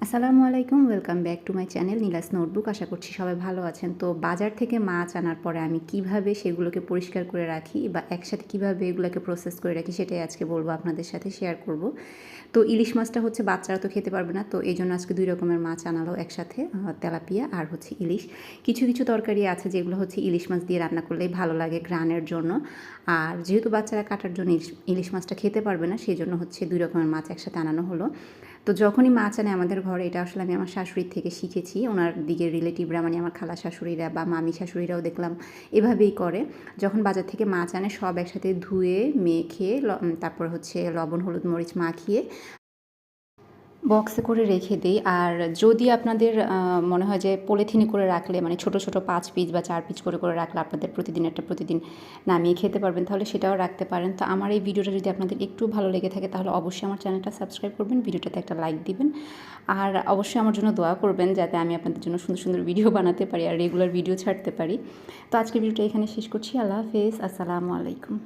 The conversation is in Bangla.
আসসালামু আলাইকুম, welcome back to my channel Neela's notebook. আশা করছি সবাই ভালো আছেন। তো বাজার থেকে মাছ আনার পরে আমি কিভাবে সেগুলোকে পরিষ্কার করে রাখি বা একসাথে কিভাবে এগুলোকে প্রসেস করে রাখি সেটাই আজকে বলবো, আপনাদের সাথে শেয়ার করব। তো ইলিশ মাছটা হচ্ছে বাচ্চারা তো খেতে পারবে না, তো এই জন্য আজকে 2 রকমের মাছ আনালো একসাথে, তেলাপিয়া আর হচ্ছে ইলিশ। কিছু কিছু তরকারি আছে যেগুলো হচ্ছে ইলিশ মাছ দিয়ে রান্না করলেই ভালো লাগে ঘ্রাণের জন্য। আর যেহেতু বাচ্চারা কাটার জন্য ইলিশ মাছটা খেতে পারবে না, সেই জন্য হচ্ছে 2 রকমের মাছ একসাথে আনানো হলো। তো যখনই মাছ আনে আমাদের ঘরে, এটা আসলে আমি আমার শাশুড়ির থেকে শিখেছি। ওনার দিকের রিলেটিভরা মানে আমার খালা শাশুড়িরা বা মামি শাশুড়িরাও দেখলাম এভাবেই করে। যখন বাজার থেকে মাছ আনে সব একসাথে ধুয়ে মেখে তারপর হচ্ছে লবণ হলুদ মরিচ মাখিয়ে বক্সে করে রেখে দিই। আর যদি আপনাদের মনে হয় যে পলিথিনে করে রাখলে মানে ছোট ছোট 5 পিস বা 4 পিস করে রাখলে আপনাদের প্রতিদিন নামিয়ে খেতে পারবেন, তাহলে সেটাও রাখতে পারেন। তো আমার এই ভিডিওটা যদি আপনাদের একটু ভালো লেগে থাকে তাহলে অবশ্যই আমার চ্যানেলটা সাবস্ক্রাইব করবেন, ভিডিওটাতে একটা লাইক দিবেন, আর অবশ্যই আমার জন্য দোয়া করবেন যাতে আমি আপনাদের জন্য সুন্দর সুন্দর ভিডিও বানাতে পারি আর রেগুলার ভিডিও ছাড়তে পারি। তো আজকের ভিডিওটা এখানে শেষ করছি। আল্লাহ হাফেজ, আসসালামু আলাইকুম।